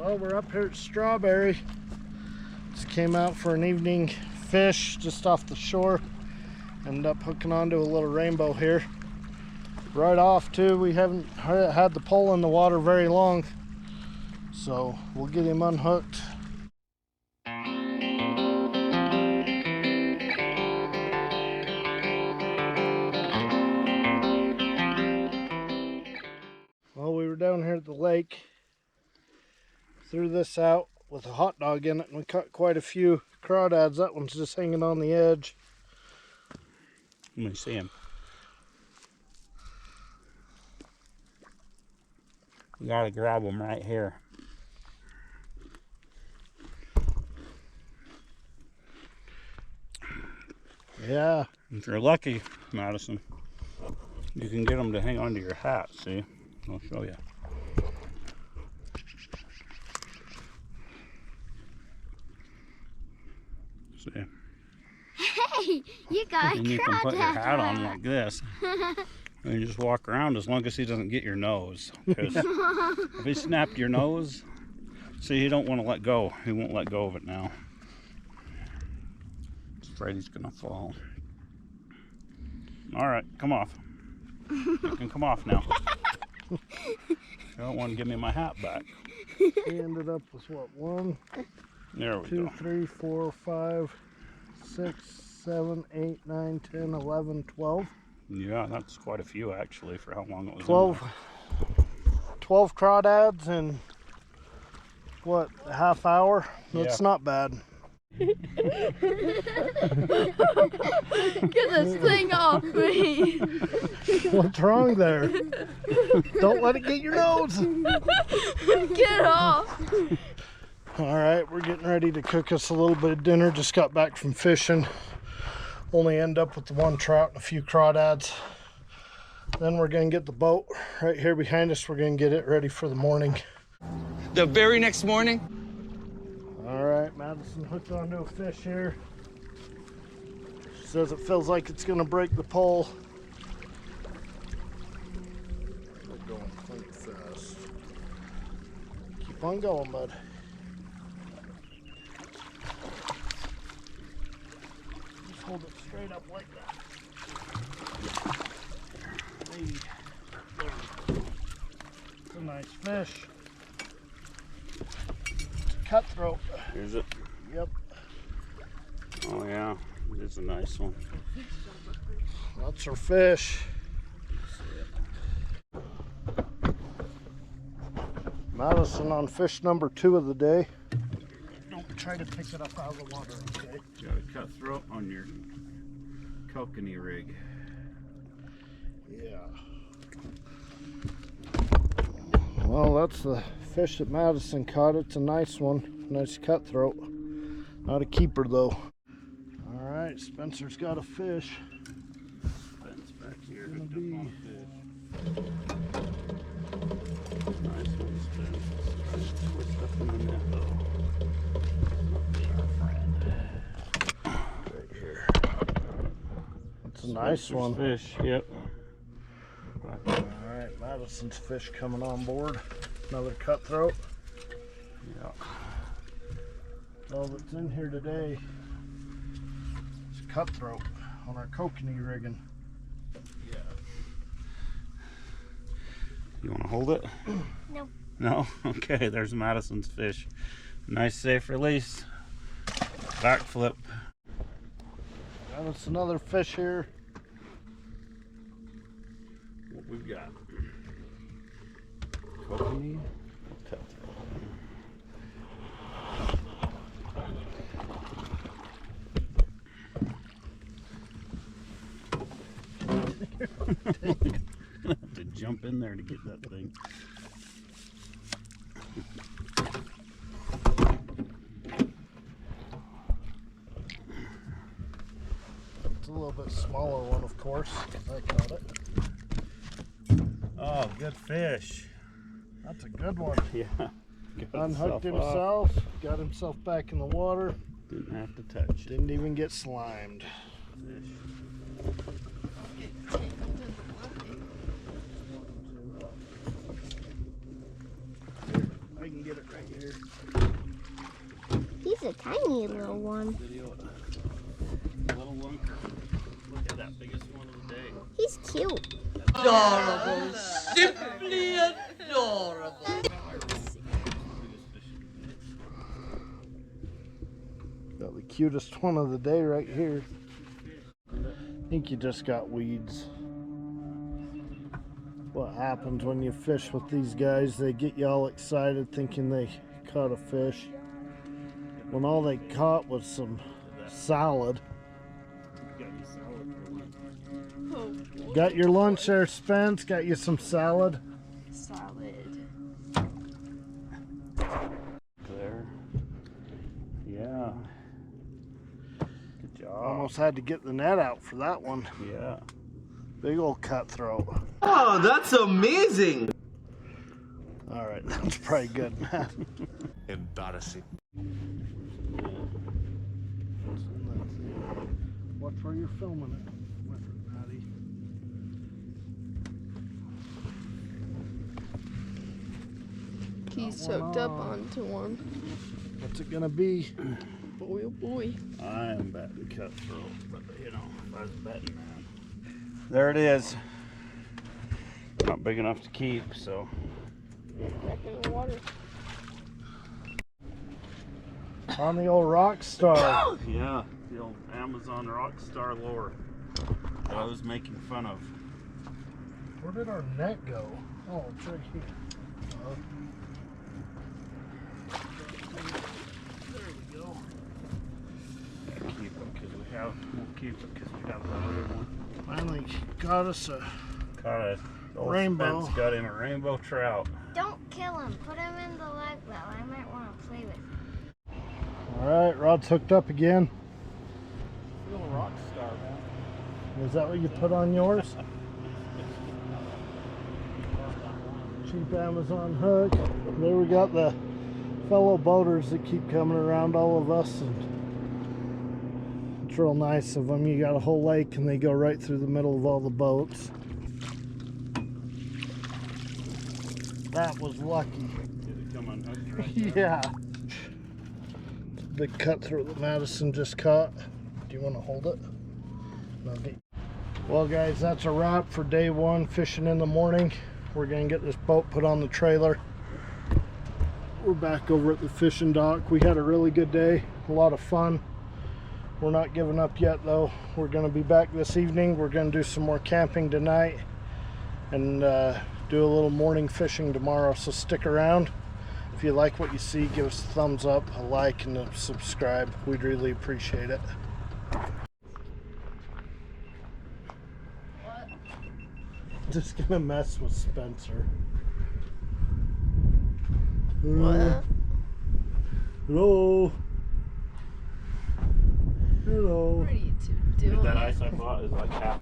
Well, we're up here at Strawberry. Just came out for an evening fish just off the shore. Ended up hooking onto a little rainbow here. Right off too, we haven't had the pole in the water very long. So we'll get him unhooked. Well, we were down here at the lake. Threw this out with a hot dog in it and we caught quite a few crawdads. That one's just hanging on the edge. Let me see him. You gotta grab him right here. Yeah. If you're lucky, Madison, you can get them to hang onto your hat. See? I'll show you. See? Hey, you got and you can put your hat on like this. And you just walk around as long as he doesn't get your nose. Because if he snapped your nose, see, he don't want to let go. He won't let go of it now. He's afraid he's going to fall. All right, come off. You can come off now. You don't want to give me my hat back. He ended up with what? 1, There we 2, go. 3, 4, 5, 6, 7, 8, 9, 10, 11, 12. Yeah, that's quite a few actually for how long it was. 12 crawdads in what, a half hour? That's not bad. Get this thing off me. What's wrong there? Don't let it get your nose. Get off. All right, we're getting ready to cook us a little bit of dinner. Just got back from fishing. Only end up with the 1 trout and a few crawdads. Then we're gonna get the boat right here behind us. We're gonna get it ready for the morning. The very next morning. All right, Madison hooked onto a fish here. She says it feels like it's gonna break the pole. We're going quite fast. Keep on going, bud. Just hold it straight up like that. Hey, there we go. It's a nice fish. Cutthroat. Is it? Yep. Oh yeah, it's a nice one. That's our fish. Madison on fish number 2 of the day. Don't try to pick it up out of the water, okay? You got a cutthroat on your kokanee rig. Yeah. Well, that's the fish that Madison caught. It's a nice one. Nice cutthroat. Not a keeper though. All right, Spencer's got a fish. Spence back here. Gonna be Nice one, Spence. Twist up in the net though. Not our friend. right here. That's a nice Spencer's one. Fish, yep. All right, Madison's fish coming on board. Another cutthroat. Yeah. All that's in here today is cutthroat on our kokanee rigging. Yeah. You want to hold it? No. No? Okay, there's Madison's fish. Nice safe release. Backflip. Got us another fish here. What we've got? Kokanee. Cutthroat. I'm gonna have to jump in there to get that thing. It's a little bit smaller one, of course. I caught it. Oh, good fish. That's a good one. Yeah. Unhooked himself, got himself back in the water. Didn't have to touch it. Didn't even get slimed. I can get get it right here. He's a tiny little one. Video it. Little lunker. Look at that biggest one of the day. He's cute. Adorable. Simply adorable. Got the cutest one of the day right here. I think you just got weeds. What happens when you fish with these guys, they get you all excited thinking they caught a fish, when all they caught was some salad. Got your lunch there, Spence? Got you some salad? Salad. There. Yeah. Good job. Almost had to get the net out for that one. Yeah. Big old cutthroat. Oh, that's amazing. All right, that's probably good, man. Embarrassing. Watch where you're filming it with it, Maddie. He's Got one hooked up on. onto one. What's it gonna be? Boy, oh boy. I am betting cutthroat, but you know, if I was betting, man. There it is. Not big enough to keep, so. Back in the water. On the old rock star. Yeah, the old Amazon Rockstar lure that I was making fun of. Where did our net go? Oh, it's right here. There we go. Keep them because we'll keep it because we have that other one. Finally got us a Caught a old Rainbow. Spence got him a rainbow trout. Don't kill him. Put him in the leg well. I might want to play with him. Alright, rod's hooked up again. Little Rockstar, man. Is that what you put on yours? Cheap Amazon hook. There we got the fellow boaters that keep coming around all of us, and it's real nice of them. You got a whole lake and they go right through the middle of all the boats. That was lucky. Did it come unhooked right there? Yeah. It's a big cutthroat that Madison just caught. Do you want to hold it? No, well guys, that's a wrap for day one fishing in the morning. We're gonna get this boat put on the trailer. We're back over at the fishing dock. We had a really good day, a lot of fun. We're not giving up yet though. We're gonna be back this evening. We're gonna do some more camping tonight and do a little morning fishing tomorrow, so stick around. If you like what you see, give us a thumbs up, a like, and a subscribe. We'd really appreciate it. Just gonna mess with Spencer. What? Hello. Hello. What are you two doing? That ice I bought is like half.